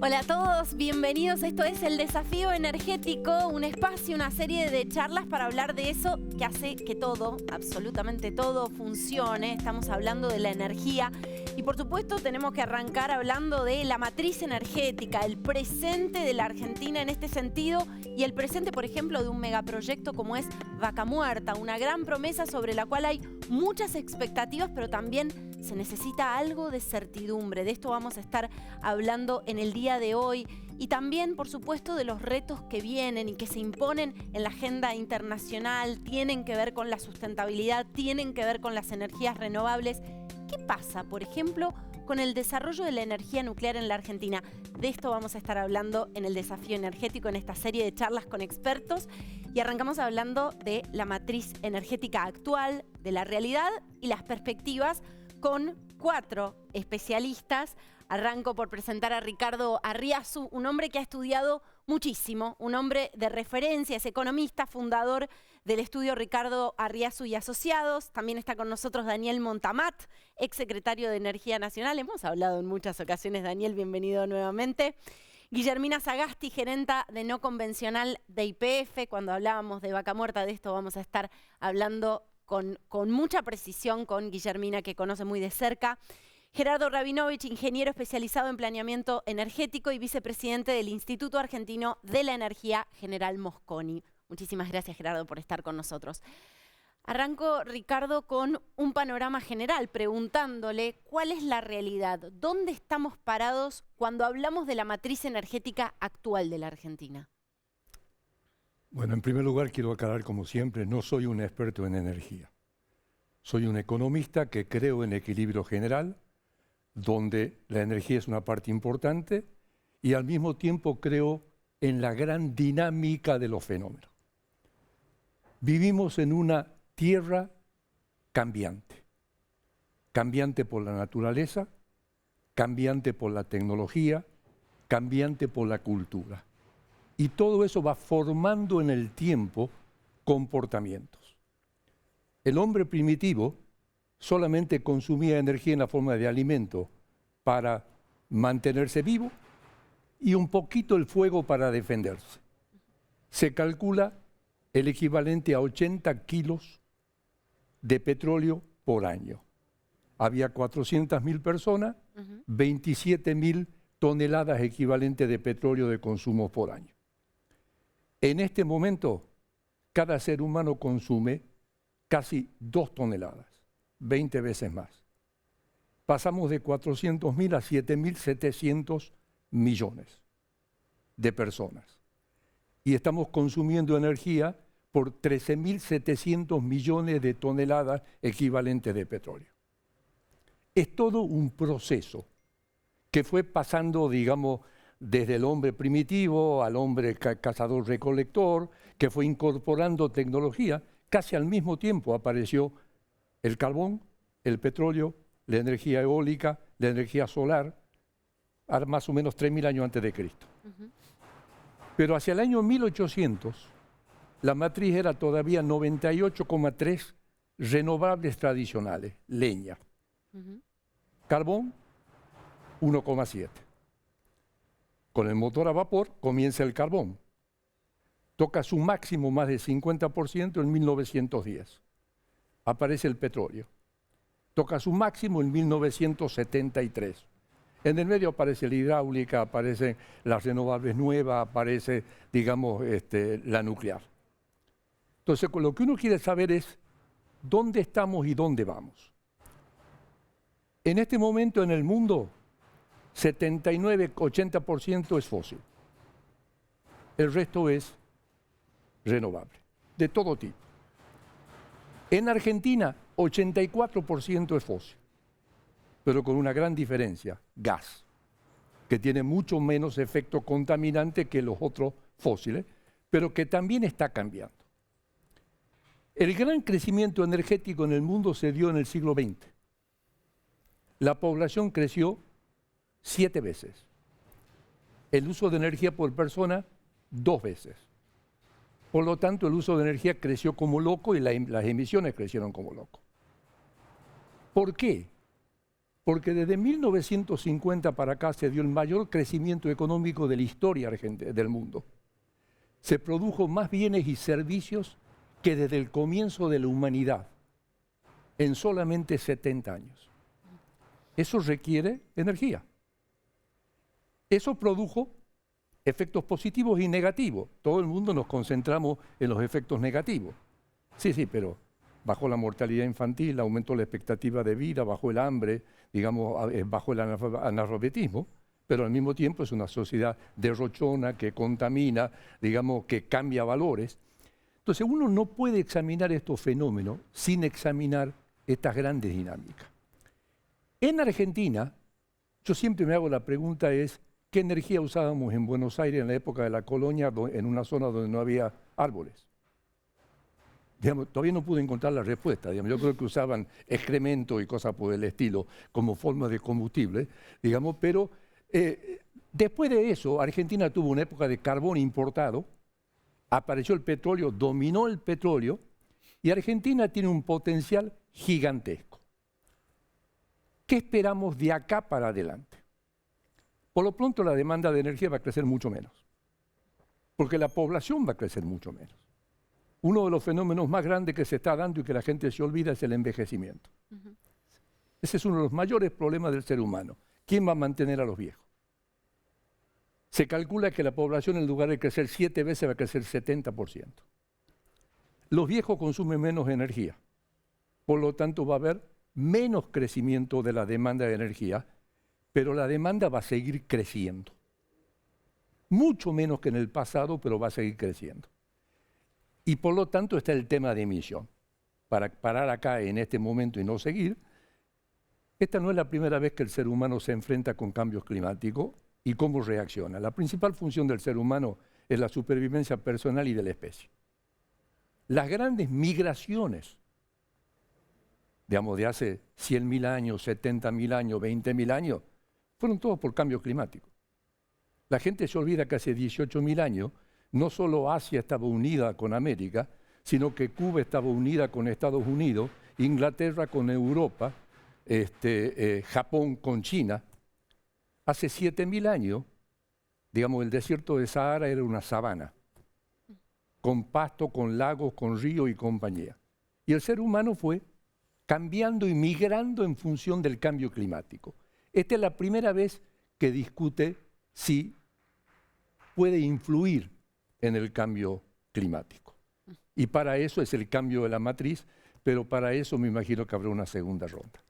Hola a todos, bienvenidos. Esto es El Desafío Energético, un espacio, una serie de charlas para hablar de eso que hace que todo, absolutamente todo, funcione. Estamos hablando de la energía y por supuesto tenemos que arrancar hablando de la matriz energética, el presente de la Argentina en este sentido y el presente, por ejemplo, de un megaproyecto como es Vaca Muerta, una gran promesa sobre la cual hay muchas expectativas, pero también se necesita algo de certidumbre. De esto vamos a estar hablando en el día de hoy y también, por supuesto, de los retos que vienen y que se imponen en la agenda internacional, tienen que ver con la sustentabilidad, tienen que ver con las energías renovables. ¿Qué pasa, por ejemplo, con el desarrollo de la energía nuclear en la Argentina? De esto vamos a estar hablando en El Desafío Energético, en esta serie de charlas con expertos. Y arrancamos hablando de la matriz energética actual, de la realidad y las perspectivas con 4 especialistas. Arranco por presentar a Ricardo Arriazu, un hombre que ha estudiado muchísimo, un hombre de referencia, es economista, fundador del estudio Ricardo Arriazu y Asociados. También está con nosotros Daniel Montamat, exsecretario de Energía Nacional. Hemos hablado en muchas ocasiones, Daniel, bienvenido nuevamente. Guillermina Sagasti, gerenta de No Convencional de YPF. Cuando hablábamos de Vaca Muerta, de esto vamos a estar hablando con mucha precisión con Guillermina, que conoce muy de cerca. Gerardo Rabinovich, ingeniero especializado en planeamiento energético y vicepresidente del Instituto Argentino de la Energía, General Mosconi. Muchísimas gracias, Gerardo, por estar con nosotros. Arranco, Ricardo, con un panorama general, preguntándole cuál es la realidad, dónde estamos parados cuando hablamos de la matriz energética actual de la Argentina. Bueno, en primer lugar quiero aclarar, como siempre, no soy un experto en energía. Soy un economista que creo en equilibrio general, donde la energía es una parte importante y al mismo tiempo creo en la gran dinámica de los fenómenos. Vivimos en una tierra cambiante, cambiante por la naturaleza, cambiante por la tecnología, cambiante por la cultura. Y todo eso va formando en el tiempo comportamientos. El hombre primitivo solamente consumía energía en la forma de alimento para mantenerse vivo y un poquito el fuego para defenderse. Se calcula el equivalente a 80 kilos de petróleo por año. Había 400.000 personas, 27.000 toneladas equivalentes de petróleo de consumo por año. En este momento, cada ser humano consume casi 2 toneladas, 20 veces más. Pasamos de 400.000 a 7.700 millones de personas. Y estamos consumiendo energía por 13.700 millones de toneladas equivalentes de petróleo. Es todo un proceso que fue pasando, digamos, desde el hombre primitivo al hombre cazador-recolector, que fue incorporando tecnología. Casi al mismo tiempo apareció el carbón, el petróleo, la energía eólica, la energía solar, más o menos 3.000 años antes de Cristo. Pero hacia el año 1800, la matriz era todavía 98,3 renovables tradicionales, leña. Carbón, 1,7. Con el motor a vapor comienza el carbón. Toca su máximo más del 50% en 1910. Aparece el petróleo. Toca su máximo en 1973. En el medio aparece la hidráulica, aparecen las renovables nuevas, aparece, digamos, la nuclear. Entonces, lo que uno quiere saber es dónde estamos y dónde vamos. En este momento en el mundo, 79-80% es fósil. El resto es renovable, de todo tipo. En Argentina, 84% es fósil, pero con una gran diferencia, gas, que tiene mucho menos efecto contaminante que los otros fósiles, pero que también está cambiando. El gran crecimiento energético en el mundo se dio en el siglo XX. La población creció 7 veces. El uso de energía por persona, 2 veces. Por lo tanto, el uso de energía creció como loco y las emisiones crecieron como loco. ¿Por qué? Porque desde 1950 para acá se dio el mayor crecimiento económico de la historia del mundo. Se produjo más bienes y servicios que desde el comienzo de la humanidad, en solamente 70 años. Eso requiere energía. Eso produjo efectos positivos y negativos. Todo el mundo nos concentramos en los efectos negativos. Sí, pero bajó la mortalidad infantil, aumentó la expectativa de vida, bajó el hambre, digamos, bajó el analfabetismo, pero al mismo tiempo es una sociedad derrochona que contamina, digamos, que cambia valores. Entonces uno no puede examinar estos fenómenos sin examinar estas grandes dinámicas. En Argentina, yo siempre me hago la pregunta es, ¿qué energía usábamos en Buenos Aires en la época de la colonia, en una zona donde no había árboles? Digamos, todavía no pude encontrar la respuesta. Digamos, yo creo que usaban excremento y cosas por el estilo como forma de combustible, digamos, pero después de eso, Argentina tuvo una época de carbón importado, apareció el petróleo, dominó el petróleo, y Argentina tiene un potencial gigantesco. ¿Qué esperamos de acá para adelante? Por lo pronto la demanda de energía va a crecer mucho menos, porque la población va a crecer mucho menos. Uno de los fenómenos más grandes que se está dando y que la gente se olvida es el envejecimiento. Ese es uno de los mayores problemas del ser humano. ¿Quién va a mantener a los viejos? Se calcula que la población en lugar de crecer 7 veces va a crecer 70%. Los viejos consumen menos energía, por lo tanto va a haber menos crecimiento de la demanda de energía, pero la demanda va a seguir creciendo. Mucho menos que en el pasado, pero va a seguir creciendo. Y por lo tanto está el tema de emisión. Para parar acá en este momento y no seguir, esta no es la primera vez que el ser humano se enfrenta con cambios climáticos y cómo reacciona. La principal función del ser humano es la supervivencia personal y de la especie. Las grandes migraciones, digamos, de hace 100.000 años, 70.000 años, 20.000 años, fueron todos por cambio climático. La gente se olvida que hace 18.000 años no solo Asia estaba unida con América, sino que Cuba estaba unida con Estados Unidos, Inglaterra con Europa, Japón con China. Hace 7.000 años, digamos, el desierto de Sahara era una sabana, con pasto, con lagos, con ríos y compañía. Y el ser humano fue cambiando y migrando en función del cambio climático. Esta es la primera vez que discute si puede influir en el cambio climático. Y para eso es el cambio de la matriz, pero para eso me imagino que habrá una segunda ronda.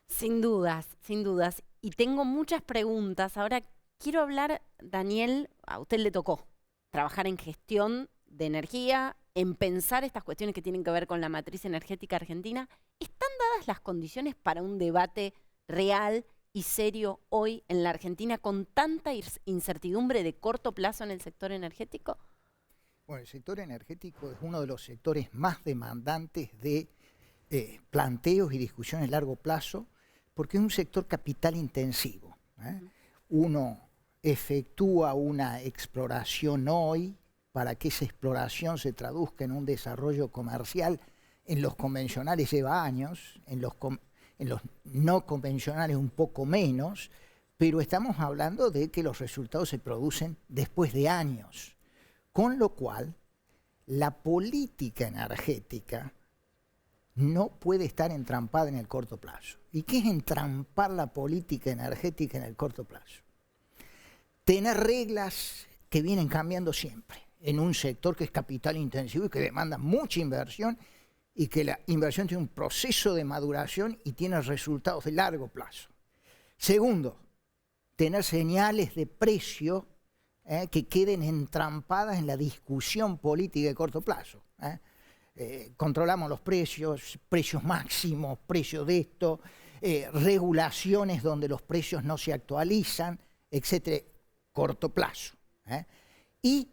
Sin dudas, sin dudas. Y tengo muchas preguntas. Ahora quiero hablar, Daniel, a usted le tocó trabajar en gestión de energía, en pensar estas cuestiones que tienen que ver con la matriz energética argentina. ¿Están dadas las condiciones para un debate real y serio hoy en la Argentina con tanta incertidumbre de corto plazo en el sector energético? Bueno, el sector energético es uno de los sectores más demandantes de planteos y discusiones a largo plazo, porque es un sector capital intensivo. Uno efectúa una exploración hoy para que esa exploración se traduzca en un desarrollo comercial. En los convencionales lleva años, en los no convencionales un poco menos, pero estamos hablando de que los resultados se producen después de años. Con lo cual, la política energética no puede estar entrampada en el corto plazo. ¿Y qué es entrampar la política energética en el corto plazo? Tener reglas que vienen cambiando siempre en un sector que es capital intensivo y que demanda mucha inversión y que la inversión tiene un proceso de maduración y tiene resultados de largo plazo. Segundo, tener señales de precio que queden entrampadas en la discusión política de corto plazo. Controlamos los precios, precios máximos, precios de esto, regulaciones donde los precios no se actualizan, etcétera, corto plazo. Y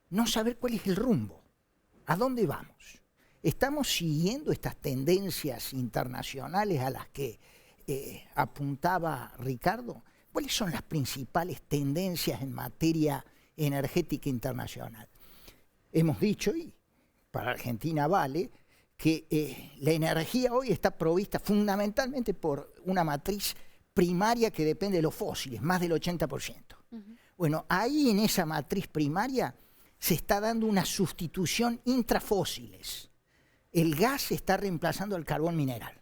no saber cuál es el rumbo, a dónde vamos. ¿Estamos siguiendo estas tendencias internacionales a las que apuntaba Ricardo? ¿Cuáles son las principales tendencias en materia energética internacional? Hemos dicho, y para Argentina vale, que la energía hoy está provista fundamentalmente por una matriz primaria que depende de los fósiles, más del 80%. Bueno, ahí en esa matriz primaria se está dando una sustitución intrafósiles. El gas está reemplazando al carbón mineral.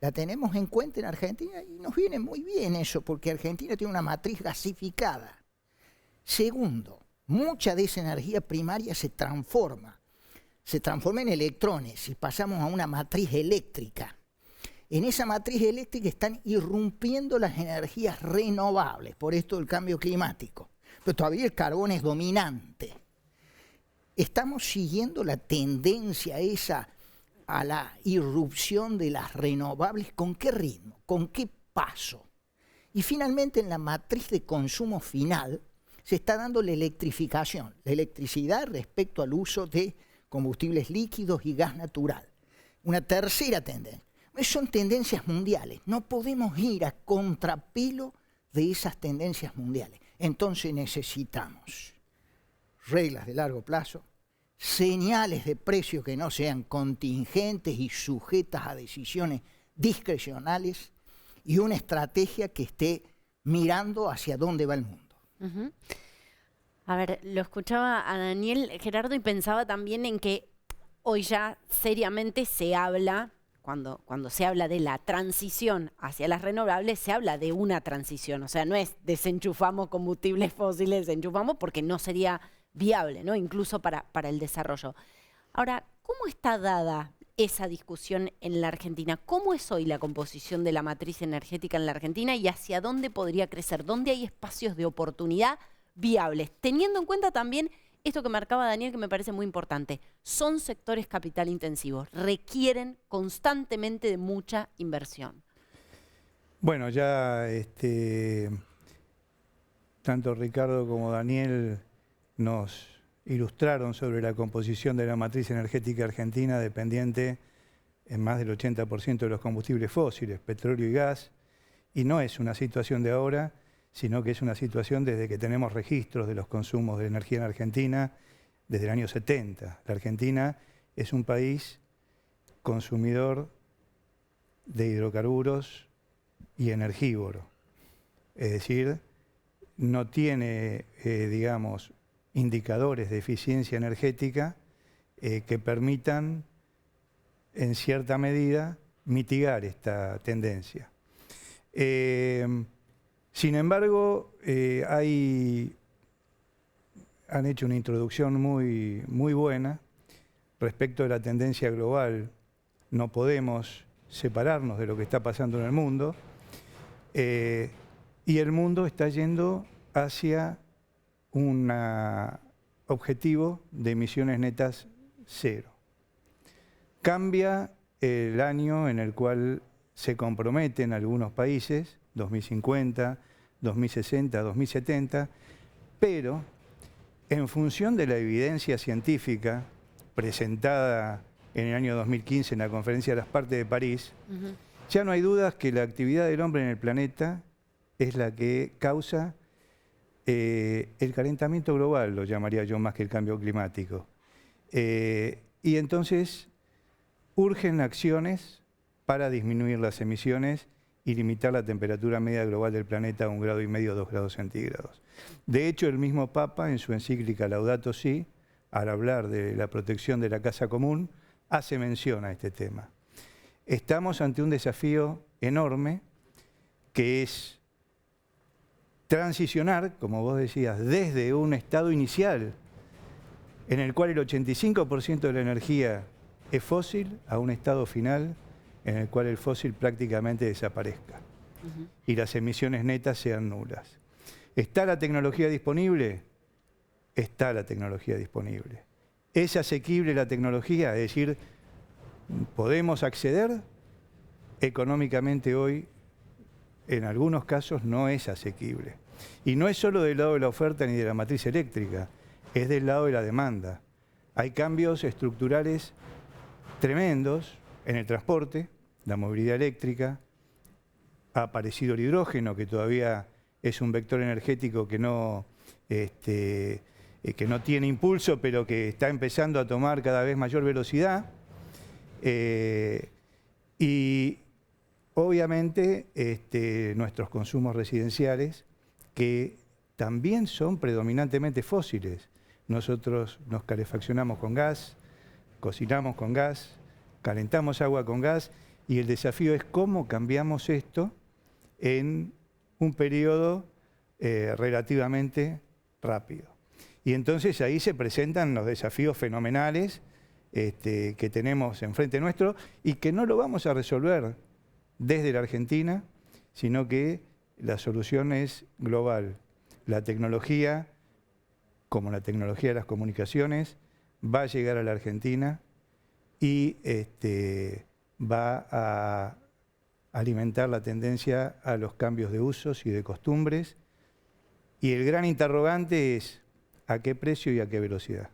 La tenemos en cuenta en Argentina y nos viene muy bien eso, porque Argentina tiene una matriz gasificada. Segundo, mucha de esa energía primaria se transforma en electrones y pasamos a una matriz eléctrica. En esa matriz eléctrica están irrumpiendo las energías renovables, por esto del cambio climático. Pero todavía el carbón es dominante. Estamos siguiendo la tendencia esa a la irrupción de las renovables. ¿Con qué ritmo? ¿Con qué paso? Y finalmente en la matriz de consumo final se está dando la electrificación, la electricidad respecto al uso de combustibles líquidos y gas natural. Una tercera tendencia. Son tendencias mundiales. No podemos ir a contrapelo de esas tendencias mundiales. Entonces necesitamos reglas de largo plazo, señales de precio que no sean contingentes y sujetas a decisiones discrecionales y una estrategia que esté mirando hacia dónde va el mundo. A ver, lo escuchaba a Daniel, Gerardo, y pensaba también en que hoy ya seriamente se habla, cuando se habla de la transición hacia las renovables, se habla de una transición. O sea, no es desenchufamos combustibles fósiles, desenchufamos porque no sería viable, ¿no? Incluso para el desarrollo. Ahora, ¿cómo está dada esa discusión en la Argentina? ¿Cómo es hoy la composición de la matriz energética en la Argentina y hacia dónde podría crecer? ¿Dónde hay espacios de oportunidad viables? Teniendo en cuenta también esto que marcaba Daniel, que me parece muy importante. Son sectores capital intensivos, requieren constantemente de mucha inversión. Bueno, ya tanto Ricardo como Daniel nos ilustraron sobre la composición de la matriz energética argentina dependiente en más del 80% de los combustibles fósiles, petróleo y gas, y no es una situación de ahora, sino que es una situación desde que tenemos registros de los consumos de energía en Argentina desde el año 70. La Argentina es un país consumidor de hidrocarburos y energívoro, es decir, no tiene, digamos, indicadores de eficiencia energética que permitan, en cierta medida, mitigar esta tendencia. Sin embargo, han hecho una introducción muy buena respecto de la tendencia global. No podemos separarnos de lo que está pasando en el mundo y el mundo está yendo hacia un objetivo de emisiones netas cero. Cambia el año en el cual se comprometen algunos países, 2050, 2060, 2070, pero en función de la evidencia científica presentada en el año 2015 en la Conferencia de las Partes de París, ya no hay dudas que la actividad del hombre en el planeta es la que causa el calentamiento global, lo llamaría yo más que el cambio climático. Y entonces urgen acciones para disminuir las emisiones y limitar la temperatura media global del planeta a 1,5 grados, 2 grados centígrados. De hecho, el mismo Papa, en su encíclica Laudato Si', al hablar de la protección de la casa común, hace mención a este tema. Estamos ante un desafío enorme que es transicionar, como vos decías, desde un estado inicial en el cual el 85% de la energía es fósil a un estado final en el cual el fósil prácticamente desaparezca y las emisiones netas sean nulas. ¿Está la tecnología disponible? Está la tecnología disponible. ¿Es asequible la tecnología? Es decir, ¿podemos acceder? Económicamente hoy, en algunos casos, no es asequible. Y no es solo del lado de la oferta ni de la matriz eléctrica, es del lado de la demanda. Hay cambios estructurales tremendos en el transporte, la movilidad eléctrica, ha aparecido el hidrógeno, que todavía es un vector energético que no tiene impulso, pero que está empezando a tomar cada vez mayor velocidad. Y obviamente nuestros consumos residenciales, que también son predominantemente fósiles. Nosotros nos calefaccionamos con gas, cocinamos con gas, calentamos agua con gas, y el desafío es cómo cambiamos esto en un periodo relativamente rápido. Y entonces ahí se presentan los desafíos fenomenales que tenemos enfrente nuestro y que no lo vamos a resolver desde la Argentina, sino que la solución es global. La tecnología, como la tecnología de las comunicaciones, va a llegar a la Argentina y va a alimentar la tendencia a los cambios de usos y de costumbres. Y el gran interrogante es ¿a qué precio y a qué velocidad?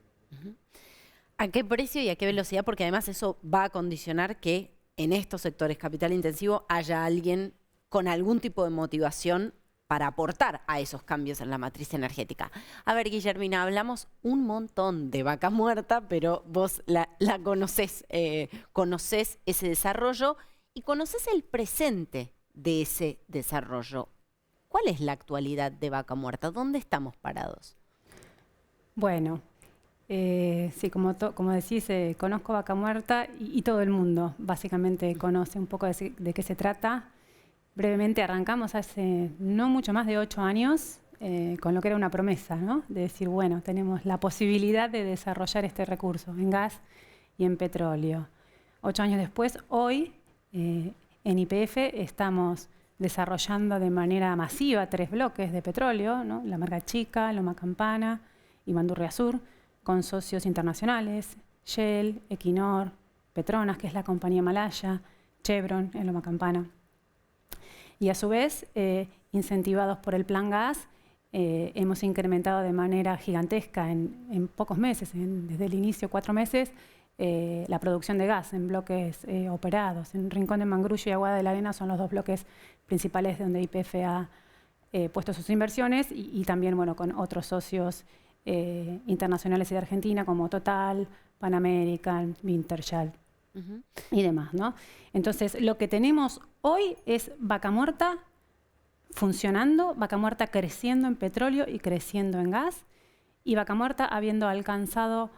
¿A qué precio y a qué velocidad? Porque además eso va a condicionar que en estos sectores capital intensivo haya alguien con algún tipo de motivación para aportar a esos cambios en la matriz energética. A ver, Guillermina, hablamos un montón de Vaca Muerta, pero vos la conocés, conocés ese desarrollo y conocés el presente de ese desarrollo. ¿Cuál es la actualidad de Vaca Muerta? ¿Dónde estamos parados? Bueno, sí, como decís, conozco Vaca Muerta y todo el mundo básicamente conoce un poco de qué se trata. Brevemente arrancamos hace no mucho más de 8 años con lo que era una promesa, ¿no? De decir, bueno, tenemos la posibilidad de desarrollar este recurso en gas y en petróleo. 8 años después, hoy en YPF estamos desarrollando de manera masiva 3 bloques de petróleo, ¿no? La Marga Chica, Loma Campana y Bandurria Sur, con socios internacionales, Shell, Equinor, Petronas, que es la compañía malaya, Chevron en Loma Campana. Y a su vez, incentivados por el Plan Gas, hemos incrementado de manera gigantesca en pocos meses, desde el inicio 4 meses, la producción de gas en bloques operados. En Rincón de Mangrullo y Aguada de la Arena son los 2 bloques principales donde YPF ha puesto sus inversiones y también bueno, con otros socios internacionales y de Argentina como Total, Pan American, Wintershall y demás, ¿no? Entonces, lo que tenemos hoy es Vaca Muerta funcionando, Vaca Muerta creciendo en petróleo y creciendo en gas, y Vaca Muerta habiendo alcanzado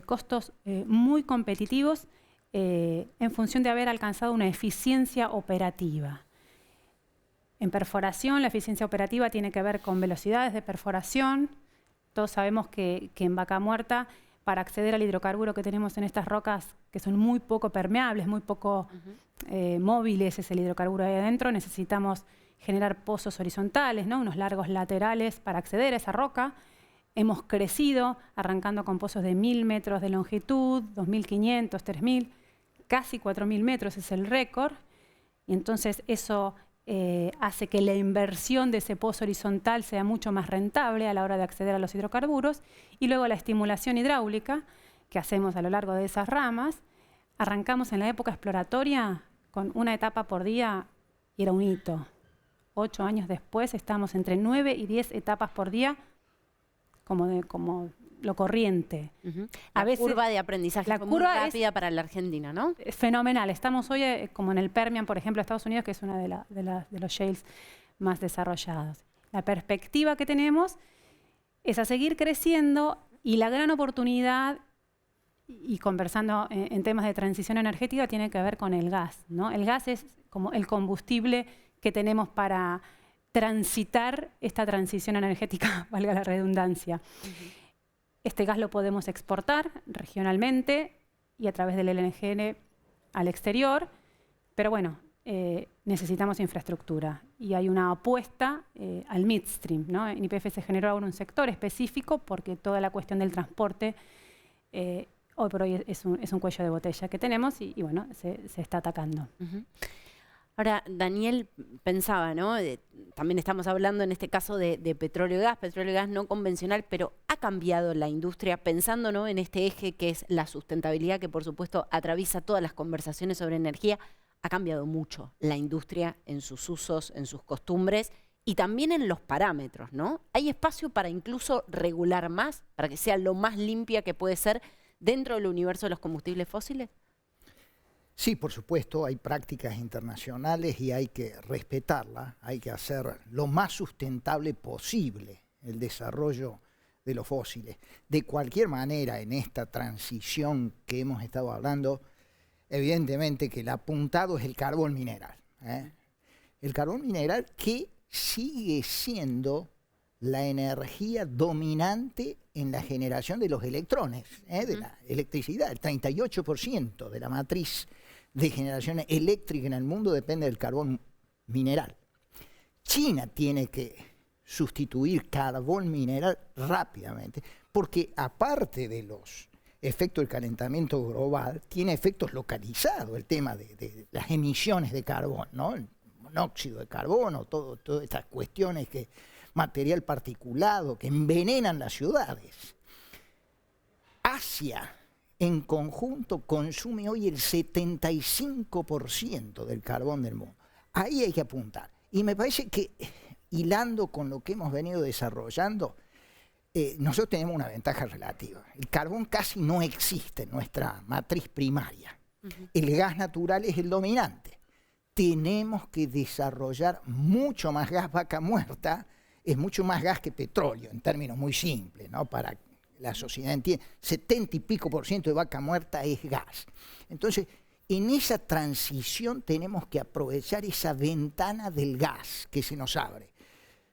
costos muy competitivos en función de haber alcanzado una eficiencia operativa. En perforación, la eficiencia operativa tiene que ver con velocidades de perforación. Todos sabemos que en Vaca Muerta, para acceder al hidrocarburo que tenemos en estas rocas, que son muy poco permeables, muy poco móviles, es el hidrocarburo ahí adentro, necesitamos generar pozos horizontales, ¿no? Unos largos laterales para acceder a esa roca. Hemos crecido, arrancando con pozos de 1000 metros de longitud, 2500, 3000, casi 4000 metros es el récord. Y entonces eso hace que la inversión de ese pozo horizontal sea mucho más rentable a la hora de acceder a los hidrocarburos. Y luego la estimulación hidráulica que hacemos a lo largo de esas ramas. Arrancamos en la época exploratoria con 1 etapa por día y era un hito. 8 años después estamos entre 9 y 10 etapas por día como lo corriente. A veces, curva de aprendizaje fue muy rápida para la Argentina, ¿no? Es fenomenal. Estamos hoy como en el Permian, por ejemplo, Estados Unidos, que es uno de los shales más desarrollados. La perspectiva que tenemos es a seguir creciendo y la gran oportunidad, y conversando en temas de transición energética, tiene que ver con el gas, ¿no? El gas es como el combustible que tenemos para transitar esta transición energética, valga la redundancia. Este gas lo podemos exportar regionalmente y a través del LNG al exterior, pero bueno, necesitamos infraestructura y hay una apuesta al midstream, ¿no? En YPF se generó ahora un sector específico porque toda la cuestión del transporte hoy por hoy es un cuello de botella que tenemos y bueno, se está atacando. Ahora, Daniel pensaba, ¿no? También estamos hablando en este caso de petróleo y gas no convencional, pero ha cambiado la industria pensando, ¿no? En este eje que es la sustentabilidad, que por supuesto atraviesa todas las conversaciones sobre energía. Ha cambiado mucho la industria en sus usos, en sus costumbres y también en los parámetros, ¿no? ¿Hay espacio para incluso regular más, para que sea lo más limpia que puede ser dentro del universo de los combustibles fósiles? Sí, por supuesto, hay prácticas internacionales y hay que respetarlas, hay que hacer lo más sustentable posible el desarrollo de los fósiles. De cualquier manera, en esta transición que hemos estado hablando, evidentemente que el apuntado es el carbón mineral. El carbón mineral que sigue siendo la energía dominante en la generación de los electrones, de la electricidad. El 38% de la matriz de generación eléctrica en el mundo depende del carbón mineral. China tiene que sustituir carbón mineral rápidamente, porque aparte de los efectos del calentamiento global, tiene efectos localizados el tema de las emisiones de carbón, ¿no? El monóxido de carbono, todas estas cuestiones que material particulado que envenenan las ciudades. Asia, en conjunto, consume hoy el 75% del carbón del mundo. Ahí hay que apuntar. Y me parece que, hilando con lo que hemos venido desarrollando, nosotros tenemos una ventaja relativa. El carbón casi no existe en nuestra matriz primaria. El gas natural es el dominante. Tenemos que desarrollar mucho más gas. Vaca Muerta es mucho más gas que petróleo, en términos muy simples, ¿no? Para que la sociedad entienda, 70 y pico % de Vaca Muerta es gas. Entonces, en esa transición tenemos que aprovechar esa ventana del gas que se nos abre.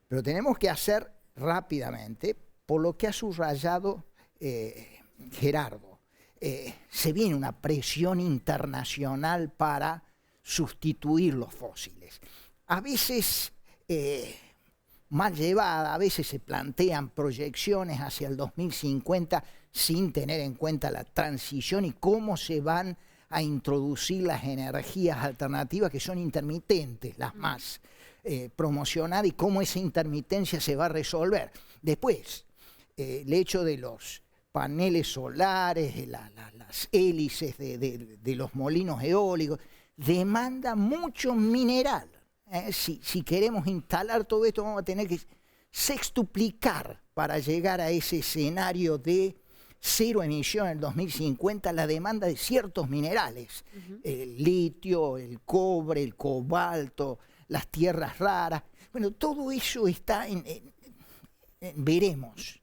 Pero tenemos que hacer rápidamente, por lo que ha subrayado Gerardo. Se viene una presión internacional para sustituir los fósiles. A veces mal llevada, a veces se plantean proyecciones hacia el 2050 sin tener en cuenta la transición y cómo se van a introducir las energías alternativas que son intermitentes, las más promocionadas, y cómo esa intermitencia se va a resolver. Después, el hecho de los paneles solares, las hélices de los molinos eólicos, demanda mucho mineral. Si queremos instalar todo esto, vamos a tener que sextuplicar para llegar a ese escenario de cero emisión en el 2050 la demanda de ciertos minerales. El litio, el cobre, el cobalto, las tierras raras. Bueno, todo eso está en veremos.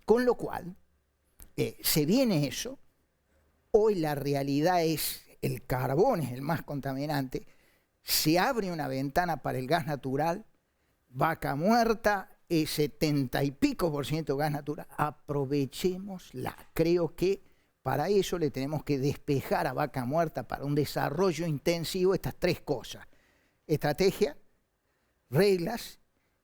Con lo cual, se viene eso. Hoy la realidad es el carbón es el más contaminante. Se abre una ventana para el gas natural. Vaca Muerta es 70 y pico % gas natural. Aprovechémosla. Creo que para eso le tenemos que despejar a Vaca Muerta para un desarrollo intensivo estas tres cosas: estrategia, reglas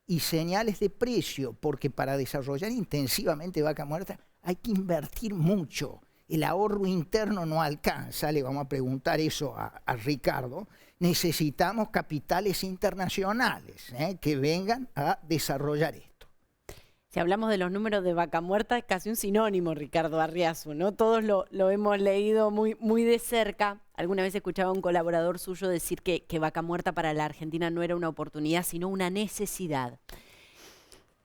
y señales de precio, porque para desarrollar intensivamente Vaca Muerta hay que invertir mucho. El ahorro interno no alcanza, le vamos a preguntar eso a Ricardo. Necesitamos capitales internacionales que vengan a desarrollar esto. Si hablamos de los números de Vaca Muerta, es casi un sinónimo, Ricardo Arriazu, ¿no? Todos lo hemos leído muy, muy de cerca. Alguna vez escuchaba a un colaborador suyo decir que Vaca Muerta para la Argentina no era una oportunidad, sino una necesidad.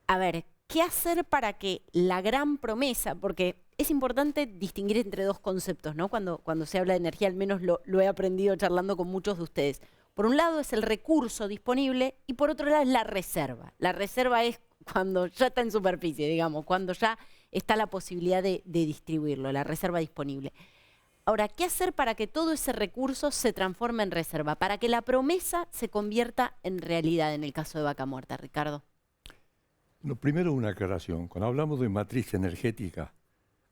A ver, ¿qué hacer para que la gran promesa, porque es importante distinguir entre dos conceptos, ¿no? Cuando se habla de energía, al menos lo he aprendido charlando con muchos de ustedes. Por un lado es el recurso disponible y por otro lado es la reserva. La reserva es cuando ya está en superficie, digamos, cuando ya está la posibilidad de distribuirlo, la reserva disponible. Ahora, ¿qué hacer para que todo ese recurso se transforme en reserva? Para que la promesa se convierta en realidad en el caso de Vaca Muerta, Ricardo. Lo primero, una aclaración. Cuando hablamos de matriz energética,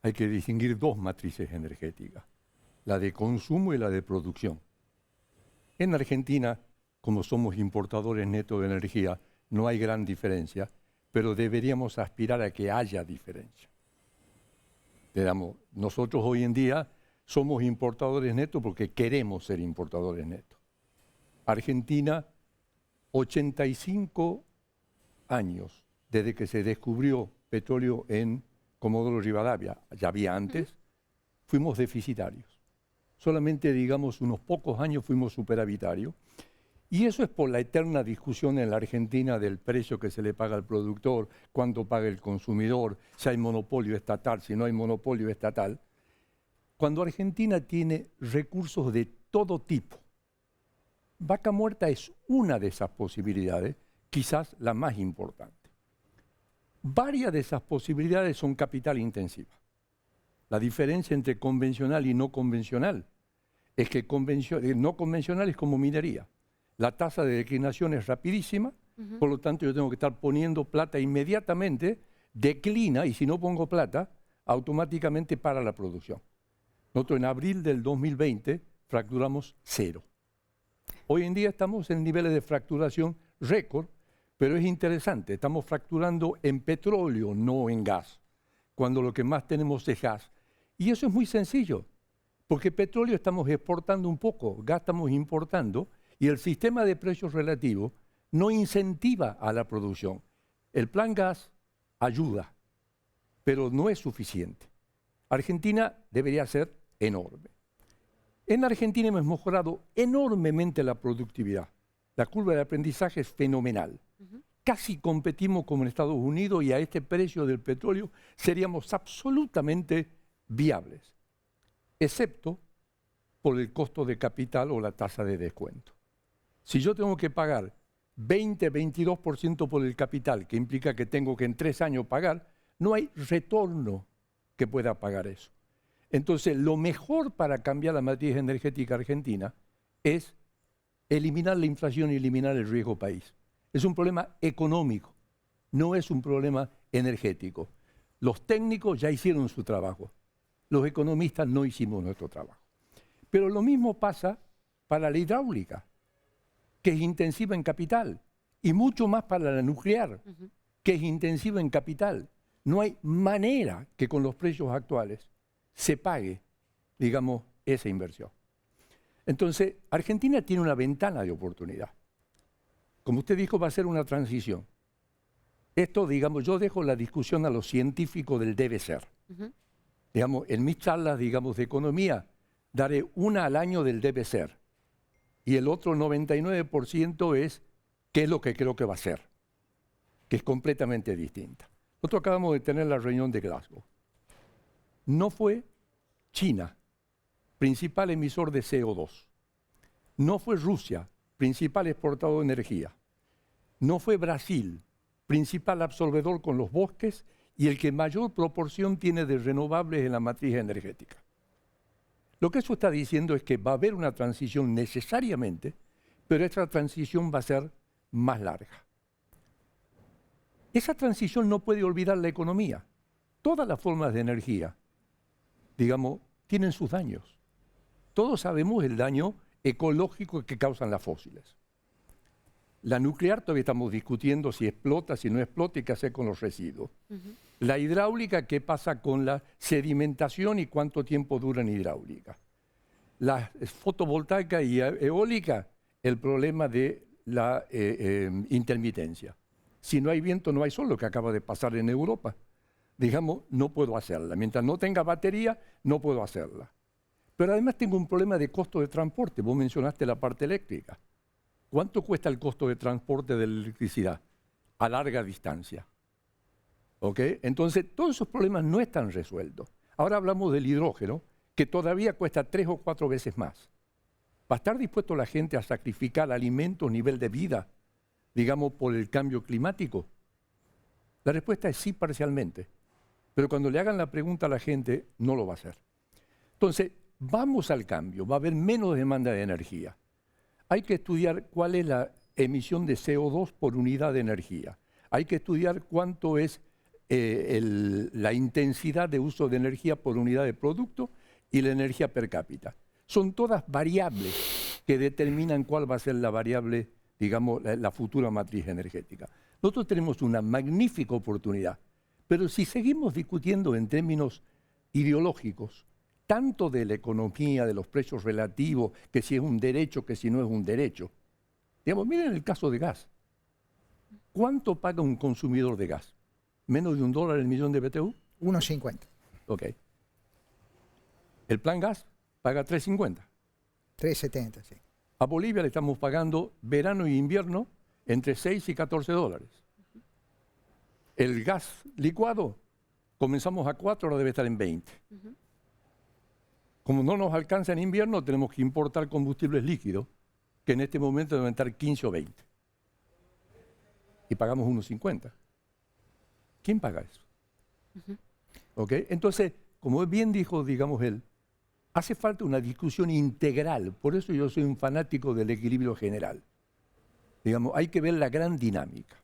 hay que distinguir dos matrices energéticas, la de consumo y la de producción. En Argentina, como somos importadores netos de energía, no hay gran diferencia, pero deberíamos aspirar a que haya diferencia. Digamos, nosotros hoy en día somos importadores netos porque queremos ser importadores netos. Argentina, 85 años desde que se descubrió petróleo en Comodoro Rivadavia, ya había antes, fuimos deficitarios. Solamente, digamos, unos pocos años fuimos superavitarios. Y eso es por la eterna discusión en la Argentina del precio que se le paga al productor, cuánto paga el consumidor, si hay monopolio estatal, si no hay monopolio estatal. Cuando Argentina tiene recursos de todo tipo. Vaca muerta es una de esas posibilidades, quizás la más importante. Varias de esas posibilidades son capital intensiva. La diferencia entre convencional y no convencional es que no convencional es como minería. La tasa de declinación es rapidísima, por lo tanto yo tengo que estar poniendo plata inmediatamente, declina, y si no pongo plata, automáticamente para la producción. Nosotros en abril del 2020 fracturamos 0. Hoy en día estamos en niveles de fracturación récord, pero es interesante, estamos fracturando en petróleo, no en gas, cuando lo que más tenemos es gas. Y eso es muy sencillo, porque petróleo estamos exportando un poco, gas estamos importando, y el sistema de precios relativos no incentiva a la producción. El plan gas ayuda, pero no es suficiente. Argentina debería ser enorme. En Argentina hemos mejorado enormemente la productividad. La curva de aprendizaje es fenomenal. Casi competimos como en Estados Unidos y a este precio del petróleo seríamos absolutamente viables, excepto por el costo de capital o la tasa de descuento. Si yo tengo que pagar 20-22% por el capital, que implica que tengo que en 3 años pagar, no hay retorno que pueda pagar eso. Entonces, lo mejor para cambiar la matriz energética argentina es eliminar la inflación y eliminar el riesgo país. Es un problema económico, no es un problema energético. Los técnicos ya hicieron su trabajo, los economistas no hicimos nuestro trabajo. Pero lo mismo pasa para la hidráulica, que es intensiva en capital, y mucho más para la nuclear, que es intensiva en capital. No hay manera que con los precios actuales se pague, digamos, esa inversión. Entonces, Argentina tiene una ventana de oportunidad. Como usted dijo, va a ser una transición. Esto, digamos, yo dejo la discusión a los científicos del debe ser. Digamos, en mis charlas, digamos, de economía, daré una al año del debe ser. Y el otro 99% es qué es lo que creo que va a ser, que es completamente distinta. Nosotros acabamos de tener la reunión de Glasgow. No fue China, principal emisor de CO2. No fue Rusia, principal exportador de energía. No fue Brasil, principal absorbedor con los bosques y el que mayor proporción tiene de renovables en la matriz energética. Lo que eso está diciendo es que va a haber una transición necesariamente, pero esta transición va a ser más larga. Esa transición no puede olvidar la economía. Todas las formas de energía, digamos, tienen sus daños. Todos sabemos el daño ecológico que causan las fósiles. La nuclear todavía estamos discutiendo si explota, si no explota y qué hacer con los residuos. La hidráulica, qué pasa con la sedimentación y cuánto tiempo dura en hidráulica. La fotovoltaica y eólica, el problema de la intermitencia. Si no hay viento, no hay sol, lo que acaba de pasar en Europa. Digamos, no puedo hacerla. Mientras no tenga batería, no puedo hacerla. Pero además tengo un problema de costo de transporte. Vos mencionaste la parte eléctrica. ¿Cuánto cuesta el costo de transporte de la electricidad a larga distancia? ¿Ok? Entonces, todos esos problemas no están resueltos. Ahora hablamos del hidrógeno, que todavía cuesta 3 o 4 veces más. ¿Va a estar dispuesto la gente a sacrificar alimentos, nivel de vida, digamos, por el cambio climático? La respuesta es sí, parcialmente. Pero cuando le hagan la pregunta a la gente, no lo va a hacer. Entonces, vamos al cambio. Va a haber menos demanda de energía. Hay que estudiar cuál es la emisión de CO2 por unidad de energía. Hay que estudiar cuánto es la intensidad de uso de energía por unidad de producto y la energía per cápita. Son todas variables que determinan cuál va a ser la variable, digamos, la futura matriz energética. Nosotros tenemos una magnífica oportunidad, pero si seguimos discutiendo en términos ideológicos, tanto de la economía, de los precios relativos, que si es un derecho, que si no es un derecho. Digamos, miren el caso de gas. ¿Cuánto paga un consumidor de gas? ¿Menos de $1 el millón de BTU? 1,50. Ok. El plan gas paga 3,50. 3,70, sí. A Bolivia le estamos pagando verano y invierno entre 6 y 14 dólares. El gas licuado, comenzamos a 4, ahora debe estar en 20. Como no nos alcanza en invierno, tenemos que importar combustibles líquidos, que en este momento deben estar 15 o 20. Y pagamos 1,50. ¿Quién paga eso? ¿Ok? Entonces, como bien dijo, digamos él, hace falta una discusión integral. Por eso yo soy un fanático del equilibrio general. Digamos, hay que ver la gran dinámica.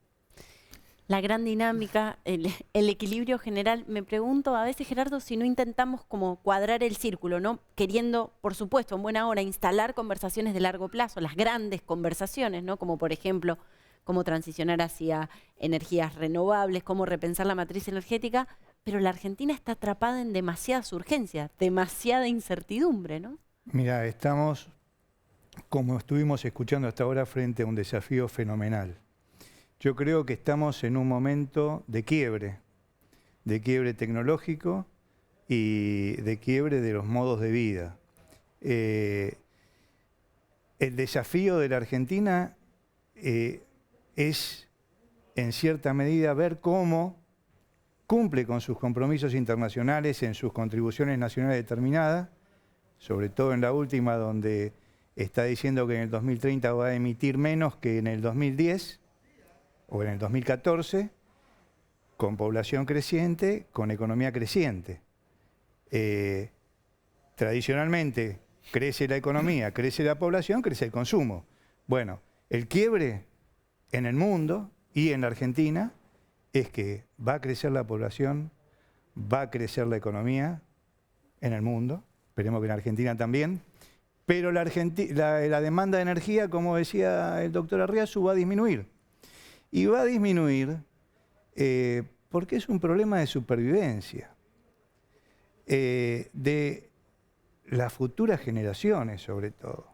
La gran dinámica, el equilibrio general. Me pregunto a veces, Gerardo, si no intentamos como cuadrar el círculo, ¿no? Queriendo, por supuesto, en buena hora, instalar conversaciones de largo plazo, las grandes conversaciones, ¿no? Como por ejemplo, cómo transicionar hacia energías renovables, cómo repensar la matriz energética, pero la Argentina está atrapada en demasiadas urgencias, demasiada incertidumbre, ¿no? Mira, estamos, como estuvimos escuchando hasta ahora, frente a un desafío fenomenal. Yo creo que estamos en un momento de quiebre tecnológico y de quiebre de los modos de vida. El desafío de la Argentina es, en cierta medida, ver cómo cumple con sus compromisos internacionales en sus contribuciones nacionales determinadas, sobre todo en la última, donde está diciendo que en el 2030 va a emitir menos que en el 2010, o en el 2014, con población creciente, con economía creciente. Tradicionalmente crece la economía, crece la población, crece el consumo. Bueno, el quiebre en el mundo y en la Argentina es que va a crecer la población, va a crecer la economía en el mundo, esperemos que en Argentina también, pero la demanda de energía, como decía el doctor Arriazu, va a disminuir. Y va a disminuir porque es un problema de supervivencia de las futuras generaciones, sobre todo.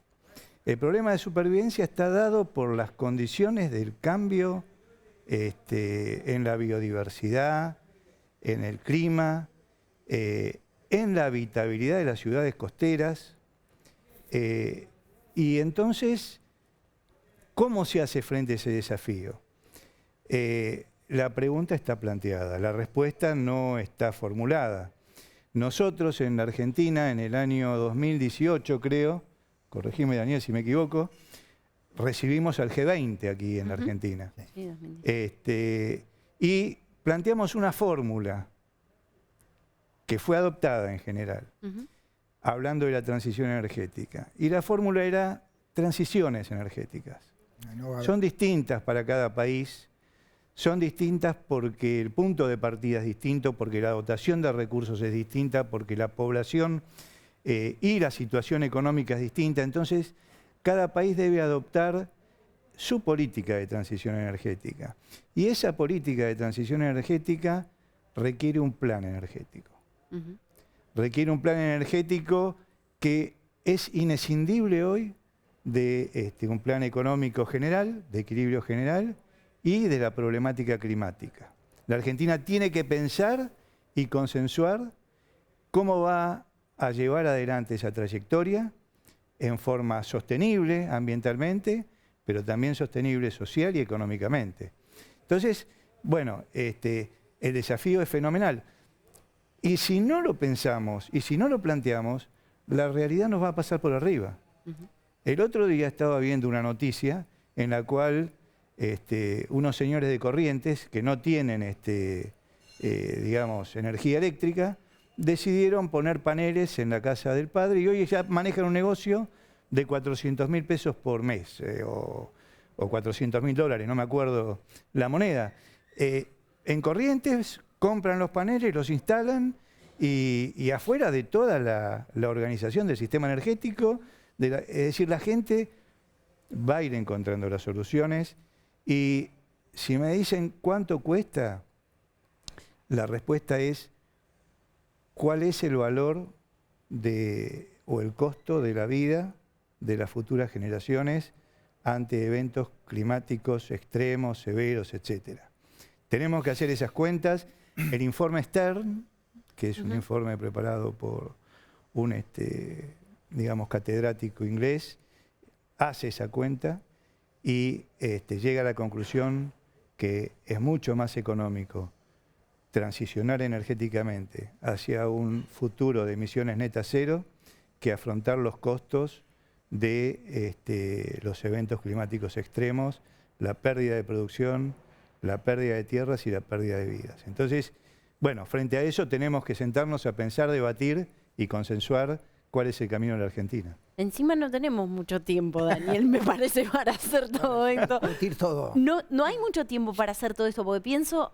El problema de supervivencia está dado por las condiciones del cambio en la biodiversidad, en el clima, en la habitabilidad de las ciudades costeras. Y entonces, ¿cómo se hace frente a ese desafío? La pregunta está planteada, la respuesta no está formulada. Nosotros en la Argentina, en el año 2018, creo, corregime Daniel si me equivoco, recibimos al G20 aquí en la Argentina. Sí, y planteamos una fórmula que fue adoptada en general, hablando de la transición energética. Y la fórmula era transiciones energéticas. Son distintas para cada país. Son distintas porque el punto de partida es distinto, porque la dotación de recursos es distinta, porque la población y la situación económica es distinta. Entonces, cada país debe adoptar su política de transición energética. Y esa política de transición energética requiere un plan energético. Requiere un plan energético que es inescindible hoy de un plan económico general, de equilibrio general, y de la problemática climática. La Argentina tiene que pensar y consensuar cómo va a llevar adelante esa trayectoria en forma sostenible ambientalmente, pero también sostenible social y económicamente. Entonces, bueno, el desafío es fenomenal. Y si no lo pensamos y si no lo planteamos, la realidad nos va a pasar por arriba. El otro día estaba viendo una noticia en la cual unos señores de Corrientes que no tienen, digamos, energía eléctrica, decidieron poner paneles en la casa del padre y hoy ya manejan un negocio de 400.000 pesos por mes o 400.000 dólares, no me acuerdo la moneda. En Corrientes compran los paneles, los instalan y afuera de toda la organización del sistema energético, es decir, la gente va a ir encontrando las soluciones. Y si me dicen cuánto cuesta, la respuesta es cuál es el valor o el costo de la vida de las futuras generaciones ante eventos climáticos extremos, severos, etc. Tenemos que hacer esas cuentas. El informe Stern, que es un informe preparado por un digamos, catedrático inglés, hace esa cuenta y llega a la conclusión que es mucho más económico transicionar energéticamente hacia un futuro de emisiones netas cero que afrontar los costos de los eventos climáticos extremos, la pérdida de producción, la pérdida de tierras y la pérdida de vidas. Entonces, bueno, frente a eso tenemos que sentarnos a pensar, debatir y consensuar cuál es el camino de la Argentina. Encima no tenemos mucho tiempo, Daniel, me parece, para hacer todo esto. Discutir todo. No hay mucho tiempo para hacer todo esto, porque pienso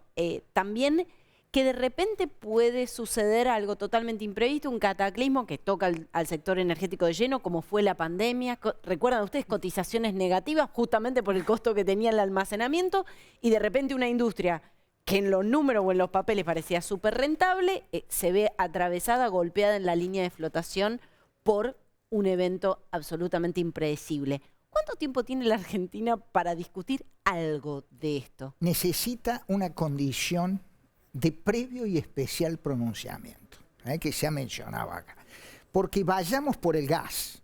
también que de repente puede suceder algo totalmente imprevisto, un cataclismo que toca al sector energético de lleno, como fue la pandemia. ¿Recuerdan ustedes cotizaciones negativas justamente por el costo que tenía el almacenamiento? Y de repente una industria que en los números o en los papeles parecía súper rentable, se ve atravesada, golpeada en la línea de flotación por un evento absolutamente impredecible. ¿Cuánto tiempo tiene la Argentina para discutir algo de esto? Necesita una condición de previo y especial pronunciamiento, que se ha mencionado acá. Porque vayamos por el gas,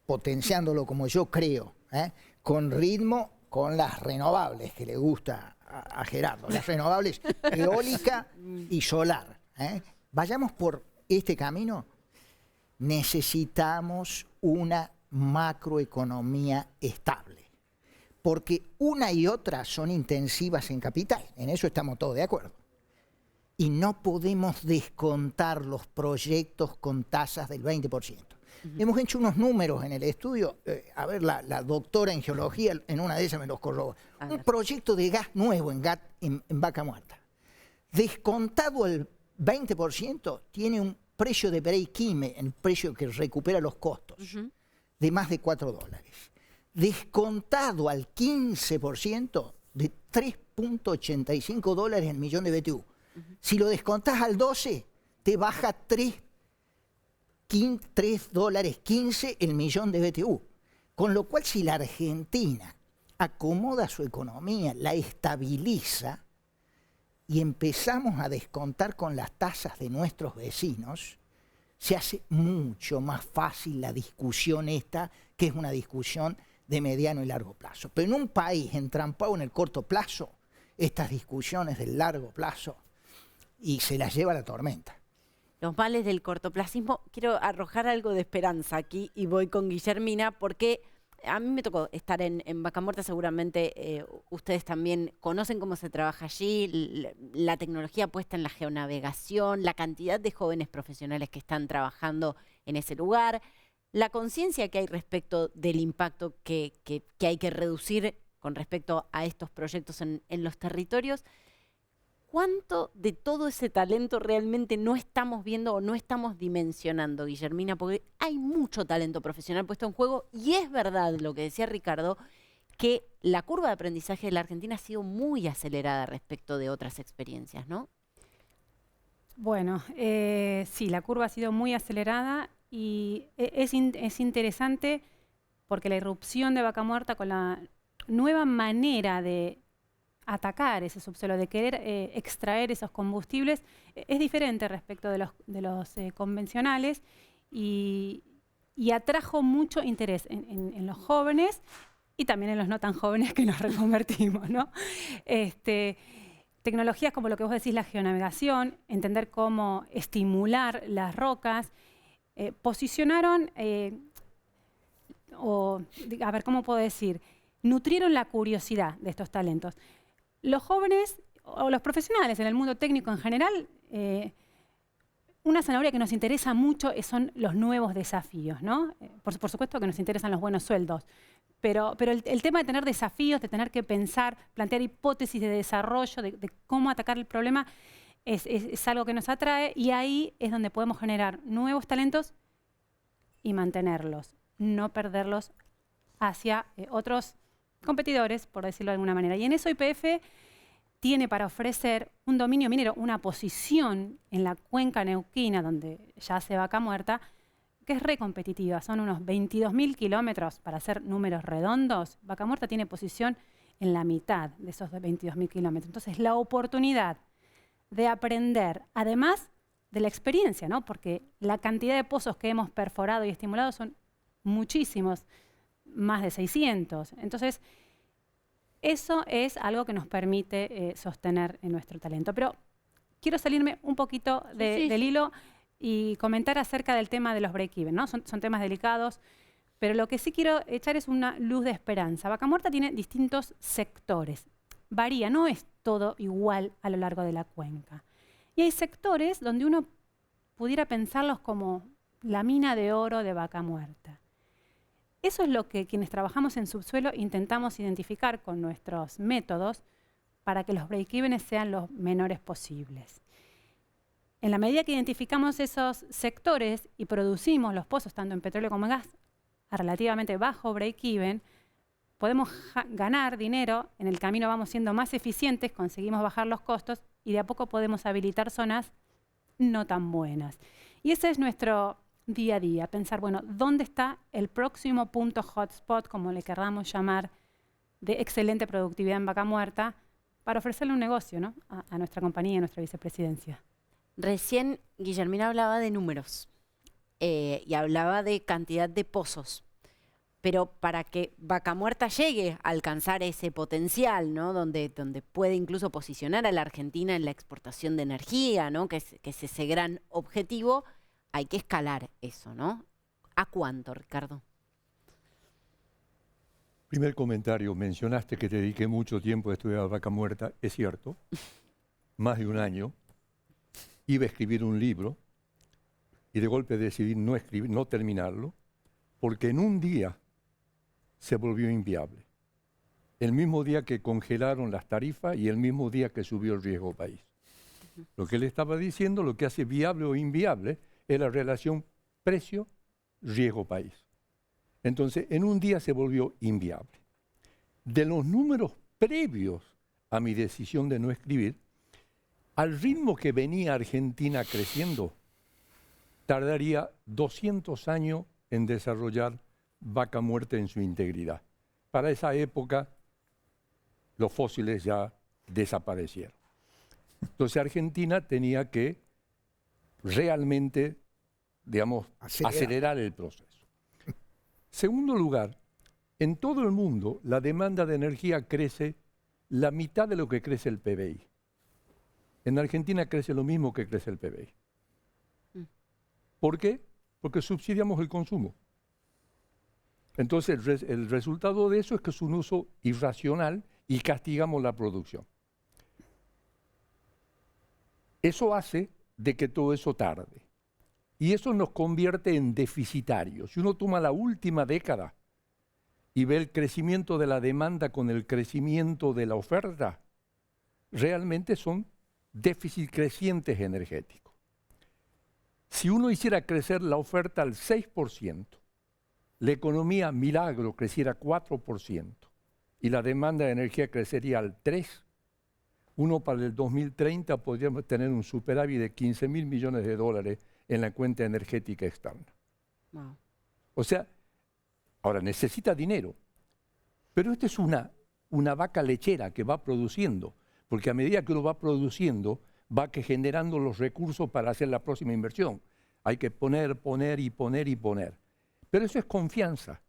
potenciándolo como yo creo, con ritmo, con las renovables que le gusta a Gerardo, las renovables eólica y solar. Vayamos por este camino, necesitamos una macroeconomía estable. Porque una y otra son intensivas en capital, en eso estamos todos de acuerdo. Y no podemos descontar los proyectos con tasas del 20%. Hemos hecho unos números en el estudio, a ver, la doctora en geología en una de esas me los corrobó. Un proyecto de gas nuevo en Vaca Muerta. Descontado el 20%, tiene un precio de break-even, el precio que recupera los costos, de más de $4. Descontado al 15%, de $3.85 el millón de BTU. Si lo descontás al 12, te baja $3.15 el millón de BTU. Con lo cual, si la Argentina acomoda su economía, la estabiliza y empezamos a descontar con las tasas de nuestros vecinos, se hace mucho más fácil la discusión esta, que es una discusión de mediano y largo plazo. Pero en un país entrampado en el corto plazo, estas discusiones del largo plazo, y se las lleva la tormenta. Los males del cortoplacismo. Quiero arrojar algo de esperanza aquí y voy con Guillermina, porque a mí me tocó estar en Vaca Muerta, seguramente ustedes también conocen cómo se trabaja allí, la tecnología puesta en la geonavegación, la cantidad de jóvenes profesionales que están trabajando en ese lugar, la conciencia que hay respecto del impacto que hay que reducir con respecto a estos proyectos en los territorios. ¿Cuánto de todo ese talento realmente no estamos viendo o no estamos dimensionando, Guillermina? Porque hay mucho talento profesional puesto en juego y es verdad lo que decía Ricardo, que la curva de aprendizaje de la Argentina ha sido muy acelerada respecto de otras experiencias, ¿no? Bueno, sí, la curva ha sido muy acelerada y es interesante porque la irrupción de Vaca Muerta con la nueva manera de atacar ese subsuelo, de querer extraer esos combustibles, es diferente respecto de los convencionales y atrajo mucho interés en los jóvenes y también en los no tan jóvenes que nos reconvertimos, ¿no? Tecnologías como lo que vos decís, la geonavegación, entender cómo estimular las rocas, posicionaron, a ver, ¿cómo puedo decir? Nutrieron la curiosidad de estos talentos. Los jóvenes o los profesionales en el mundo técnico en general, una zanahoria que nos interesa mucho son los nuevos desafíos, ¿no? Por supuesto que nos interesan los buenos sueldos, pero el tema de tener desafíos, de tener que pensar, plantear hipótesis de desarrollo, de cómo atacar el problema, es algo que nos atrae y ahí es donde podemos generar nuevos talentos y mantenerlos, no perderlos hacia otros competidores, por decirlo de alguna manera. Y en eso YPF tiene para ofrecer un dominio minero, una posición en la cuenca neuquina, donde yace Vaca Muerta, que es re competitiva. Son unos 22.000 kilómetros, para hacer números redondos. Vaca Muerta tiene posición en la mitad de esos 22.000 kilómetros. Entonces, la oportunidad de aprender, además de la experiencia, ¿no? Porque la cantidad de pozos que hemos perforado y estimulado son muchísimos, más de 600. Entonces, eso es algo que nos permite sostener nuestro talento. Pero quiero salirme un poquito del hilo. y comentar acerca del tema de los break-even, ¿no? Son temas delicados, pero lo que sí quiero echar es una luz de esperanza. Vaca Muerta tiene distintos sectores. Varía, no es todo igual a lo largo de la cuenca. Y hay sectores donde uno pudiera pensarlos como la mina de oro de Vaca Muerta. Eso es lo que quienes trabajamos en subsuelo intentamos identificar con nuestros métodos para que los break-even sean los menores posibles. En la medida que identificamos esos sectores y producimos los pozos, tanto en petróleo como en gas, a relativamente bajo break-even, podemos ganar dinero, en el camino vamos siendo más eficientes, conseguimos bajar los costos y de a poco podemos habilitar zonas no tan buenas. Y ese es nuestro día a día, pensar, bueno, ¿dónde está el próximo punto hotspot, como le queramos llamar, de excelente productividad en Vaca Muerta, para ofrecerle un negocio, ¿no?, a nuestra compañía y a nuestra vicepresidencia? Recién Guillermina hablaba de números y hablaba de cantidad de pozos. Pero para que Vaca Muerta llegue a alcanzar ese potencial, ¿no?, donde puede incluso posicionar a la Argentina en la exportación de energía, ¿no?, que es ese gran objetivo, hay que escalar eso, ¿no? ¿A cuánto, Ricardo? Primer comentario, mencionaste que te dediqué mucho tiempo a estudiar Vaca Muerta. Es cierto, más de un año. Iba a escribir un libro y de golpe decidí no terminarlo, porque en un día se volvió inviable. El mismo día que congelaron las tarifas y el mismo día que subió el riesgo país. Lo que él estaba diciendo, lo que hace viable o inviable, es la relación precio-riesgo país. Entonces, en un día se volvió inviable. De los números previos a mi decisión de no escribir, al ritmo que venía Argentina creciendo, tardaría 200 años en desarrollar Vaca Muerta en su integridad. Para esa época, los fósiles ya desaparecieron. Entonces Argentina tenía que realmente, digamos, acelerar el proceso. Segundo lugar, en todo el mundo la demanda de energía crece la mitad de lo que crece el PBI. En Argentina crece lo mismo que crece el PBI. ¿Por qué? Porque subsidiamos el consumo. Entonces el resultado de eso es que es un uso irracional y castigamos la producción. Eso hace de que todo eso tarde. Y eso nos convierte en deficitarios. Si uno toma la última década y ve el crecimiento de la demanda con el crecimiento de la oferta, realmente son déficits crecientes energéticos. Si uno hiciera crecer la oferta al 6%, la economía milagro creciera 4% y la demanda de energía crecería al 3%, uno para el 2030 podríamos tener un superávit de 15.000 millones de dólares en la cuenta energética externa. Wow. O sea, ahora necesita dinero, pero esta es una vaca lechera que va produciendo, porque a medida que uno va produciendo, va generando los recursos para hacer la próxima inversión. Hay que poner y poner y poner. Pero eso es confianza,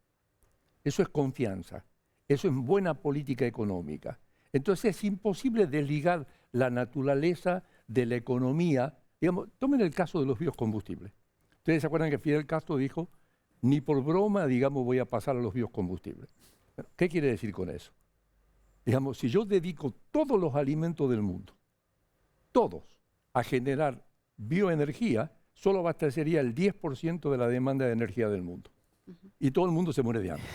eso es confianza, eso es buena política económica. Entonces es imposible desligar la naturaleza de la economía. Digamos, tomen el caso de los biocombustibles. Ustedes se acuerdan que Fidel Castro dijo, ni por broma, digamos, voy a pasar a los biocombustibles. ¿Qué quiere decir con eso? Digamos, si yo dedico todos los alimentos del mundo, todos, a generar bioenergía, solo abastecería el 10% de la demanda de energía del mundo. Y todo el mundo se muere de hambre.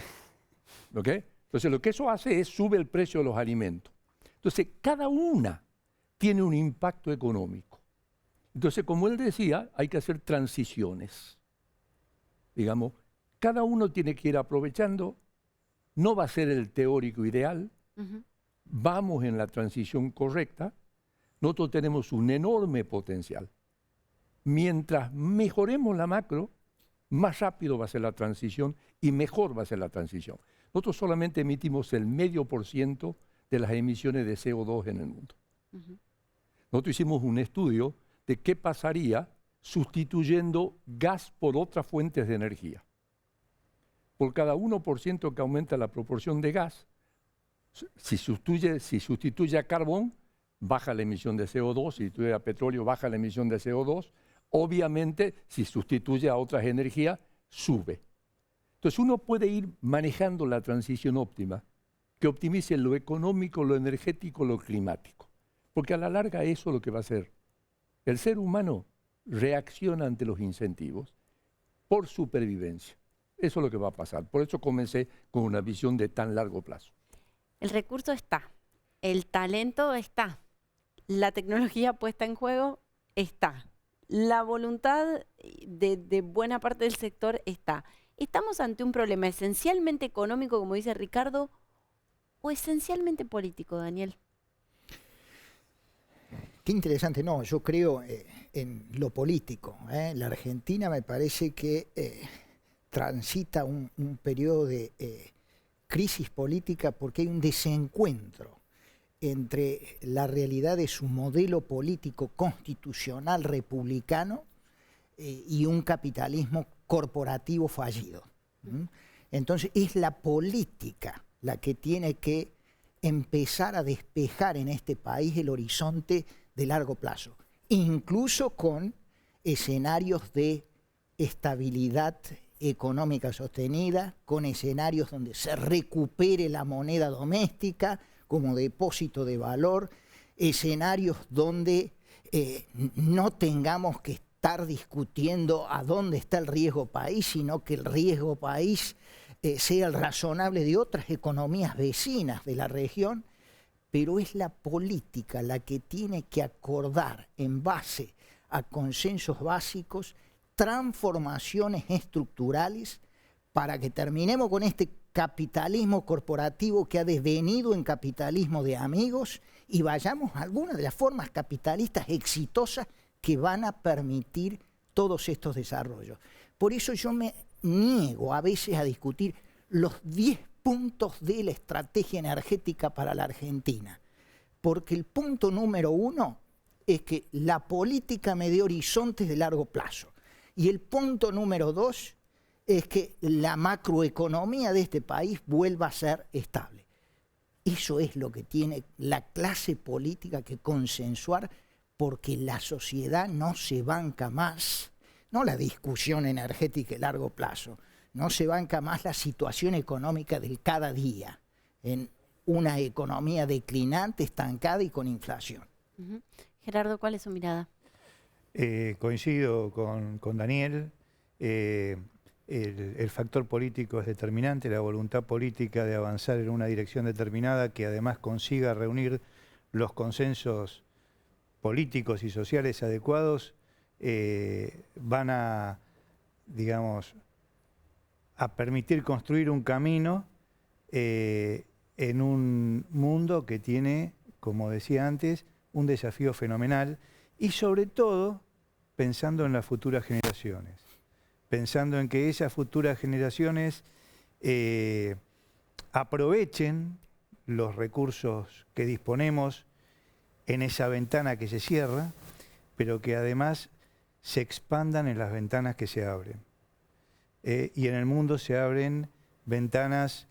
¿Ok? Entonces lo que eso hace es sube el precio de los alimentos. Entonces cada una tiene un impacto económico. Entonces, como él decía, hay que hacer transiciones. Digamos, cada uno tiene que ir aprovechando, no va a ser el teórico ideal, vamos en la transición correcta, nosotros tenemos un enorme potencial. Mientras mejoremos la macro, más rápido va a ser la transición y mejor va a ser la transición. Nosotros solamente emitimos el 0,5% de las emisiones de CO2 en el mundo. Nosotros hicimos un estudio de qué pasaría sustituyendo gas por otras fuentes de energía. Por cada 1% que aumenta la proporción de gas, si sustituye a carbón, baja la emisión de CO2, si sustituye a petróleo, baja la emisión de CO2, Obviamente, si sustituye a otras energías, sube. Entonces uno puede ir manejando la transición óptima, que optimice lo económico, lo energético, lo climático. Porque a la larga eso es lo que va a hacer. El ser humano reacciona ante los incentivos por supervivencia. Eso es lo que va a pasar. Por eso comencé con una visión de tan largo plazo. El recurso está, el talento está, la tecnología puesta en juego está, la voluntad de buena parte del sector está. ¿Estamos ante un problema esencialmente económico, como dice Ricardo, o esencialmente político, Daniel? Qué interesante, no, yo creo en lo político. La Argentina me parece que transita un periodo de crisis política porque hay un desencuentro entre la realidad de su modelo político constitucional republicano y un capitalismo corporativo fallido. Entonces es la política la que tiene que empezar a despejar en este país el horizonte de largo plazo, incluso con escenarios de estabilidad económica sostenida, con escenarios donde se recupere la moneda doméstica como depósito de valor, escenarios donde no tengamos que estar discutiendo a dónde está el riesgo país, sino que el riesgo país sea el razonable de otras economías vecinas de la región, pero es la política la que tiene que acordar en base a consensos básicos transformaciones estructurales para que terminemos con este capitalismo corporativo que ha devenido en capitalismo de amigos y vayamos a algunas de las formas capitalistas exitosas que van a permitir todos estos desarrollos. Por eso yo me niego a veces a discutir los 10 puntos de la estrategia energética para la Argentina, porque el punto número 1 es que la política me dé horizontes de largo plazo. Y el punto número 2 es que la macroeconomía de este país vuelva a ser estable. Eso es lo que tiene la clase política que consensuar, porque la sociedad no se banca más, no la discusión energética de largo plazo, no se banca más la situación económica del cada día, en una economía declinante, estancada y con inflación. Gerardo, ¿cuál es su mirada? Coincido con Daniel. El factor político es determinante, la voluntad política de avanzar en una dirección determinada que además consiga reunir los consensos políticos y sociales adecuados, van a, digamos, a permitir construir un camino en un mundo que tiene, como decía antes, un desafío fenomenal y sobre todo pensando en las futuras generaciones, pensando en que esas futuras generaciones aprovechen los recursos que disponemos en esa ventana que se cierra, pero que además se expandan en las ventanas que se abren. Y en el mundo se abren ventanas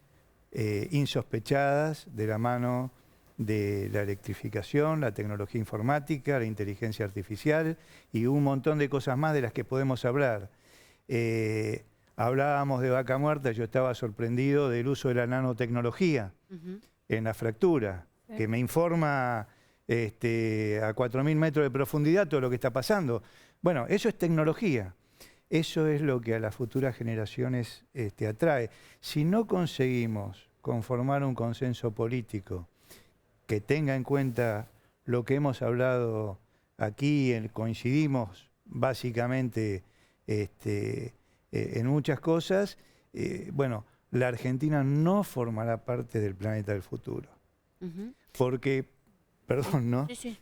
insospechadas de la mano de la electrificación, la tecnología informática, la inteligencia artificial y un montón de cosas más de las que podemos hablar. Hablábamos de Vaca Muerta, yo estaba sorprendido del uso de la nanotecnología en la fractura, que me informa a 4.000 metros de profundidad todo lo que está pasando. Bueno, eso es tecnología. Eso es lo que a las futuras generaciones atrae. Si no conseguimos conformar un consenso político que tenga en cuenta lo que hemos hablado aquí, coincidimos básicamente en muchas cosas, bueno, la Argentina no formará parte del planeta del futuro. Porque, perdón, ¿no? Sí.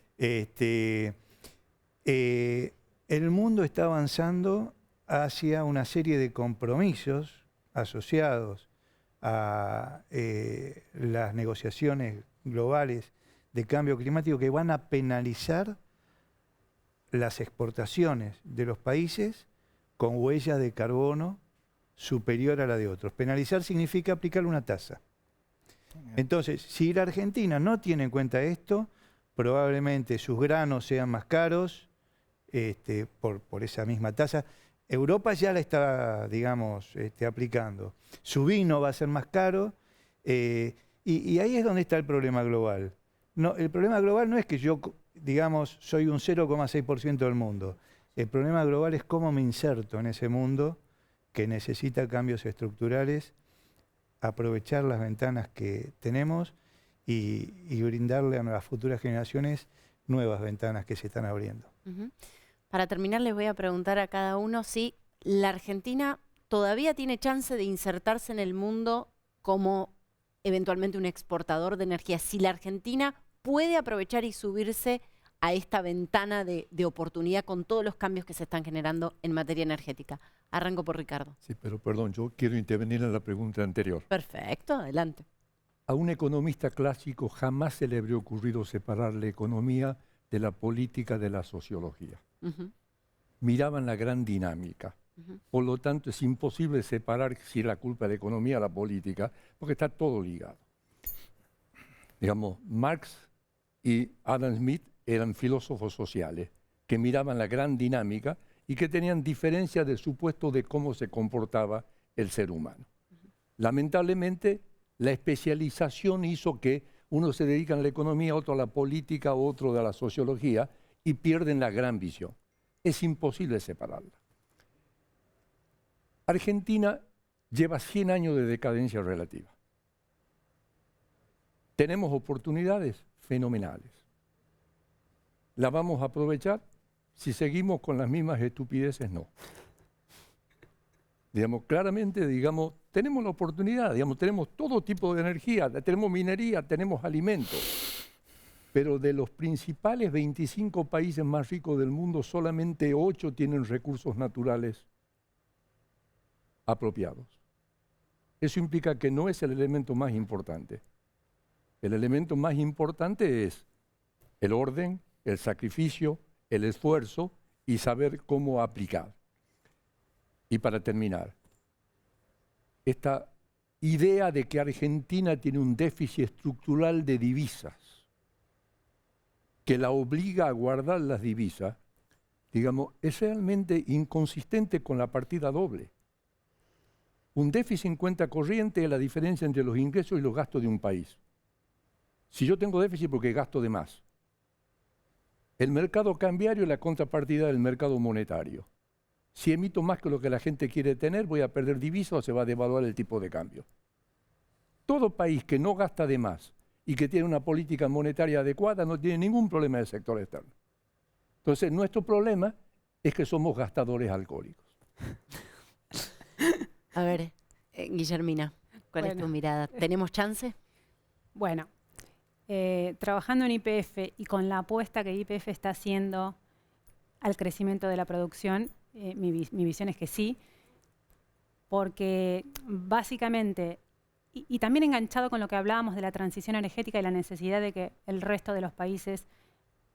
El mundo está avanzando hacia una serie de compromisos asociados a las negociaciones globales de cambio climático que van a penalizar las exportaciones de los países con huella de carbono superior a la de otros. Penalizar significa aplicarle una tasa. Entonces, si la Argentina no tiene en cuenta esto, probablemente sus granos sean más caros, por esa misma tasa. Europa ya la está, digamos, aplicando. Su vino va a ser más caro y ahí es donde está el problema global. No, el problema global no es que yo, digamos, soy un 0,6% del mundo. El problema global es cómo me inserto en ese mundo que necesita cambios estructurales, aprovechar las ventanas que tenemos y brindarle a las futuras generaciones nuevas ventanas que se están abriendo. Para terminar, les voy a preguntar a cada uno si la Argentina todavía tiene chance de insertarse en el mundo como eventualmente un exportador de energía. Si la Argentina puede aprovechar y subirse a esta ventana de oportunidad con todos los cambios que se están generando en materia energética. Arranco por Ricardo. Sí, pero perdón, yo quiero intervenir en la pregunta anterior. Perfecto, adelante. A un economista clásico jamás se le habría ocurrido separar la economía de la política de la sociología. Miraban la gran dinámica. Por lo tanto, es imposible separar si la culpa de la economía o la política, porque está todo ligado. Digamos, Marx y Adam Smith eran filósofos sociales que miraban la gran dinámica y que tenían diferencias del supuesto de cómo se comportaba el ser humano. Lamentablemente, la especialización hizo que uno se dedica a la economía, otro a la política, otro a la sociología, y pierden la gran visión. Es imposible separarla. Argentina lleva 100 años de decadencia relativa. Tenemos oportunidades fenomenales. ¿La vamos a aprovechar? Si seguimos con las mismas estupideces, no. Digamos, claramente, digamos, tenemos la oportunidad, digamos, tenemos todo tipo de energía, tenemos minería, tenemos alimentos. Pero de los principales 25 países más ricos del mundo, solamente 8 tienen recursos naturales apropiados. Eso implica que no es el elemento más importante. El elemento más importante es el orden, el sacrificio, el esfuerzo y saber cómo aplicar. Y para terminar, esta idea de que Argentina tiene un déficit estructural de divisas que la obliga a guardar las divisas, digamos, es realmente inconsistente con la partida doble. Un déficit en cuenta corriente es la diferencia entre los ingresos y los gastos de un país. Si yo tengo déficit porque gasto de más, el mercado cambiario es la contrapartida del mercado monetario. Si emito más que lo que la gente quiere tener, voy a perder divisas o se va a devaluar el tipo de cambio. Todo país que no gasta de más y que tiene una política monetaria adecuada no tiene ningún problema del sector externo. Entonces, nuestro problema es que somos gastadores alcohólicos. A ver, Guillermina, ¿cuál es tu mirada? ¿Tenemos chance? Bueno, trabajando en YPF y con la apuesta que YPF está haciendo al crecimiento de la producción, mi visión es que sí, porque básicamente, y también enganchado con lo que hablábamos de la transición energética y la necesidad de que el resto de los países,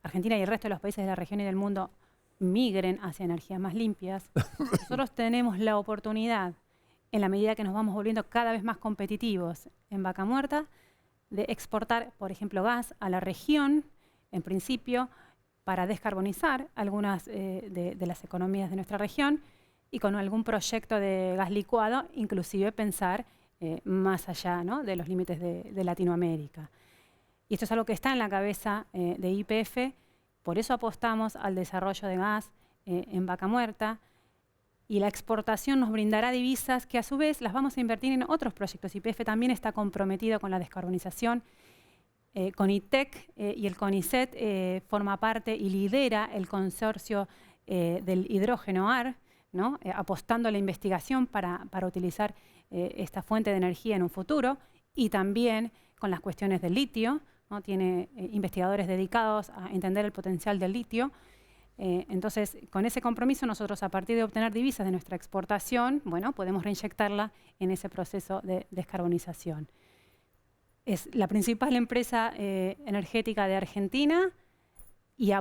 Argentina y el resto de los países de la región y del mundo, migren hacia energías más limpias, nosotros tenemos la oportunidad, en la medida que nos vamos volviendo cada vez más competitivos en Vaca Muerta, de exportar, por ejemplo, gas a la región, en principio, para descarbonizar algunas de las economías de nuestra región y con algún proyecto de gas licuado, inclusive pensar más allá, ¿no?, de los límites de Latinoamérica. Y esto es algo que está en la cabeza de YPF, por eso apostamos al desarrollo de gas en Vaca Muerta, y la exportación nos brindará divisas que a su vez las vamos a invertir en otros proyectos. YPF también está comprometido con la descarbonización. CONITEC y el CONICET forma parte y lidera el consorcio del hidrógeno AR, ¿no?, apostando a la investigación para utilizar esta fuente de energía en un futuro, y también con las cuestiones del litio, ¿no? Tiene investigadores dedicados a entender el potencial del litio. Entonces, con ese compromiso, nosotros, a partir de obtener divisas de nuestra exportación, bueno, podemos reinyectarla en ese proceso de descarbonización. Es la principal empresa energética de Argentina y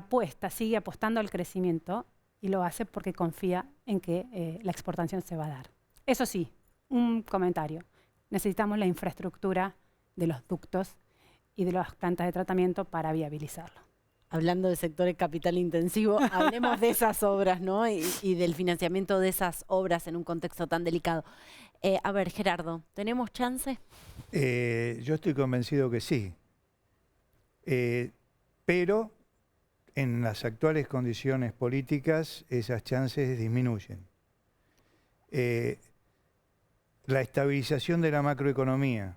sigue apostando al crecimiento, y lo hace porque confía en que la exportación se va a dar. Eso sí, un comentario. Necesitamos la infraestructura de los ductos y de las plantas de tratamiento para viabilizarlo. hablando de sectores capital intensivo, hablemos de esas obras, ¿no? Y del financiamiento de esas obras en un contexto tan delicado. A ver, Gerardo, ¿tenemos chance? Yo estoy convencido que sí. Pero en las actuales condiciones políticas esas chances disminuyen. La estabilización de la macroeconomía,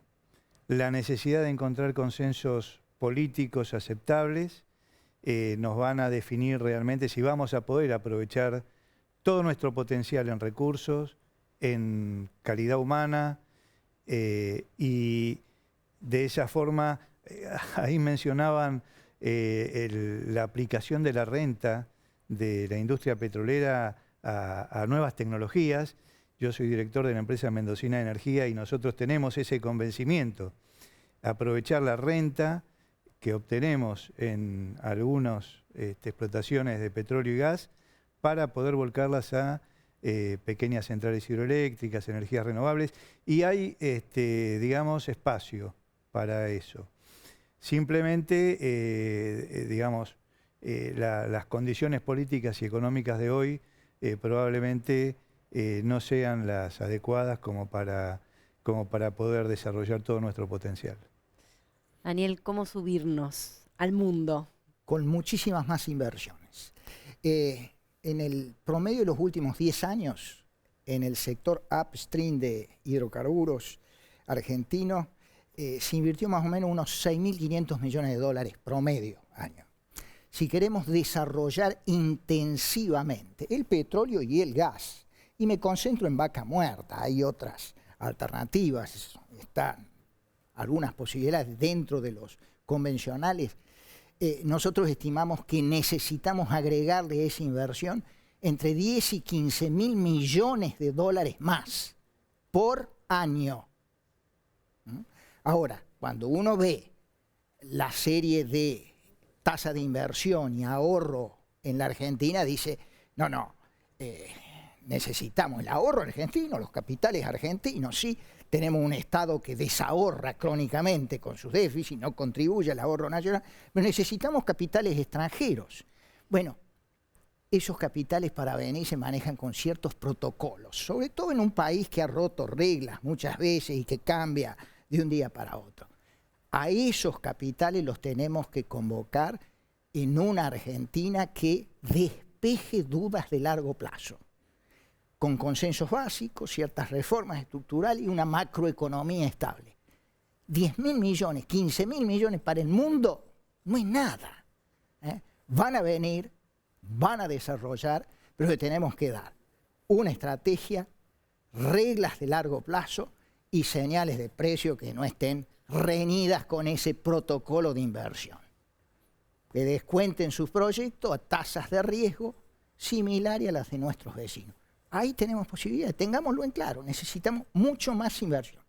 la necesidad de encontrar consensos políticos aceptables, nos van a definir realmente si vamos a poder aprovechar todo nuestro potencial en recursos, en calidad humana, y de esa forma, ahí mencionaban la aplicación de la renta de la industria petrolera a nuevas tecnologías. Yo soy director de la empresa Mendocina de Energía y nosotros tenemos ese convencimiento, aprovechar la renta que obtenemos en algunas explotaciones de petróleo y gas para poder volcarlas a pequeñas centrales hidroeléctricas, energías renovables, y hay, digamos, espacio para eso. Simplemente, digamos, las condiciones políticas y económicas de hoy probablemente no sean las adecuadas como para poder desarrollar todo nuestro potencial. Daniel, ¿cómo subirnos al mundo? Con muchísimas más inversiones. En el promedio de los últimos 10 años, en el sector upstream de hidrocarburos argentinos, se invirtió más o menos unos 6.500 millones de dólares promedio año. Si queremos desarrollar intensivamente el petróleo y el gas, y me concentro en Vaca Muerta, hay otras alternativas, están algunas posibilidades dentro de los convencionales, nosotros estimamos que necesitamos agregarle esa inversión entre 10 y 15 mil millones de dólares más por año. Ahora, cuando uno ve la serie de tasa de inversión y ahorro en la Argentina, dice, necesitamos el ahorro argentino, los capitales argentinos, sí, tenemos un Estado que desahorra crónicamente con sus déficits, no contribuye al ahorro nacional, pero necesitamos capitales extranjeros. Bueno, esos capitales para venir se manejan con ciertos protocolos, sobre todo en un país que ha roto reglas muchas veces y que cambia de un día para otro. A esos capitales los tenemos que convocar en una Argentina que despeje dudas de largo plazo, con consensos básicos, ciertas reformas estructurales y una macroeconomía estable. 10.000 millones, 15.000 millones para el mundo no es nada. Van a venir, van a desarrollar, pero le tenemos que dar una estrategia, reglas de largo plazo y señales de precio que no estén reñidas con ese protocolo de inversión. Que descuenten sus proyectos a tasas de riesgo similares a las de nuestros vecinos. Ahí tenemos posibilidades, tengámoslo en claro, necesitamos mucho más inversión.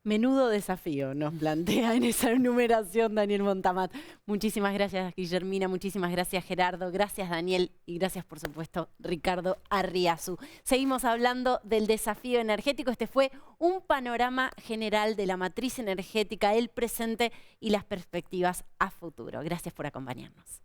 Menudo desafío nos plantea en esa enumeración Daniel Montamat. Muchísimas gracias, Guillermina, muchísimas gracias, Gerardo, gracias, Daniel, y gracias, por supuesto, Ricardo Arriazu. Seguimos hablando del desafío energético. Este fue un panorama general de la matriz energética, el presente y las perspectivas a futuro. Gracias por acompañarnos.